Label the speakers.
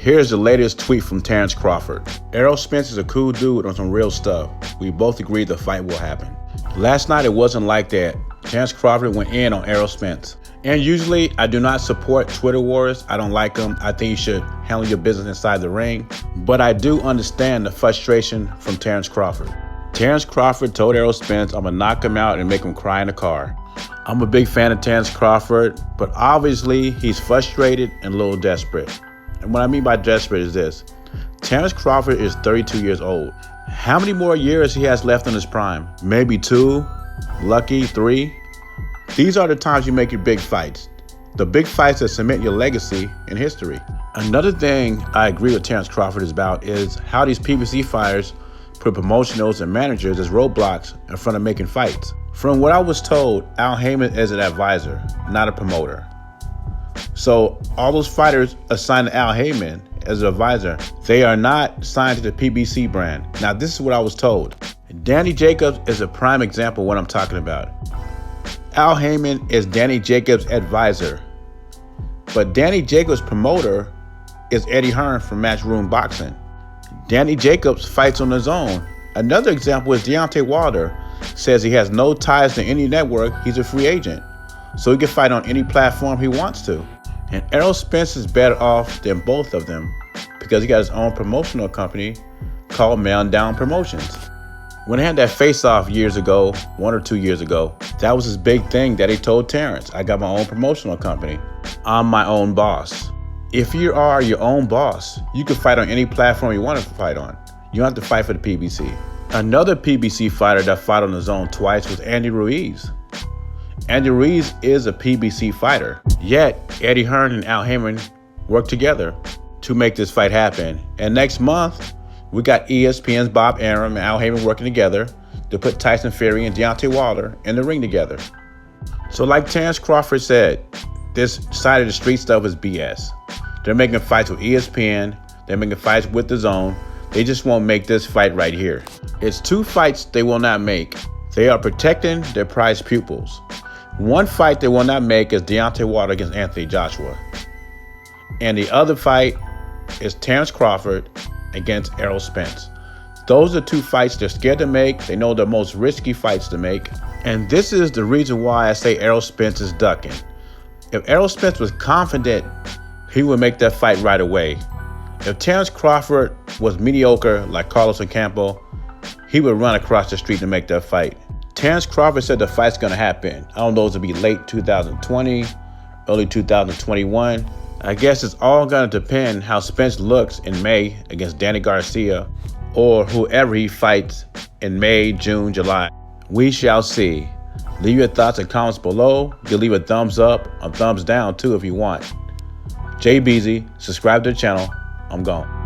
Speaker 1: Here's the latest tweet from Terrence Crawford. Errol Spence is a cool dude on some real stuff. We both agree the fight will happen. Last night it wasn't like that. Terrence Crawford went in on Errol Spence. And usually I do not support Twitter wars. I don't like them. I think you should handle your business inside the ring. But I do understand the frustration from Terrence Crawford. Terrence Crawford told Errol Spence, I'm gonna knock him out and make him cry in the car. I'm a big fan of Terrence Crawford, but obviously he's frustrated and a little desperate. And what I mean by desperate is this. Terrence Crawford is 32 years old. How many more years he has left in his prime? Maybe 2, lucky 3. These are the times you make your big fights. The big fights that cement your legacy in history. Another thing I agree with Terrence Crawford about is how these PBC fighters put promotionals and managers as roadblocks in front of making fights. From what I was told, Al Heyman is an advisor, not a promoter. So all those fighters assigned to Al Heyman as an advisor, they are not signed to the PBC brand. Now this is what I was told. Danny Jacobs is a prime example of what I'm talking about. Al Heyman is Danny Jacobs' advisor, but Danny Jacobs' promoter is Eddie Hearn from Matchroom Boxing. Danny Jacobs fights on his own. Another example is Deontay Wilder says he has no ties to any network. He's a free agent, so he can fight on any platform he wants to. And Errol Spence is better off than both of them because he got his own promotional company called Man Down Promotions. When they had that face-off years ago, 1 or 2 years ago, that was his big thing that he told Terrence. I got my own promotional company. I'm my own boss. If you are your own boss, you can fight on any platform you want to fight on. You don't have to fight for the PBC. Another PBC fighter that fought on his own twice was Andy Ruiz. Andy Ruiz is a PBC fighter, yet Eddie Hearn and Al Heyman worked together to make this fight happen. And next month, we got ESPN's Bob Arum and Al Heyman working together to put Tyson Fury and Deontay Wilder in the ring together. So like Terrence Crawford said, this side of the street stuff is BS. They're making fights with ESPN, they're making fights with the Zone. They just won't make this fight right here. It's 2 fights they will not make. They are protecting their prized pupils. One fight they will not make is Deontay Wilder against Anthony Joshua. And the other fight is Terrence Crawford against Errol Spence. Those are 2 fights they're scared to make. They know the most risky fights to make. And this is the reason why I say Errol Spence is ducking. If Errol Spence was confident, he would make that fight right away. If Terrence Crawford was mediocre like Carlos Ocampo, he would run across the street to make that fight. Terrence Crawford said the fight's gonna happen. I don't know if it'll be late 2020, early 2021. I guess it's all gonna depend how Spence looks in May against Danny Garcia or whoever he fights in May, June, July. We shall see. Leave your thoughts and comments below. You can leave a thumbs up or thumbs down too if you want. JBeezy, subscribe to the channel. I'm gone.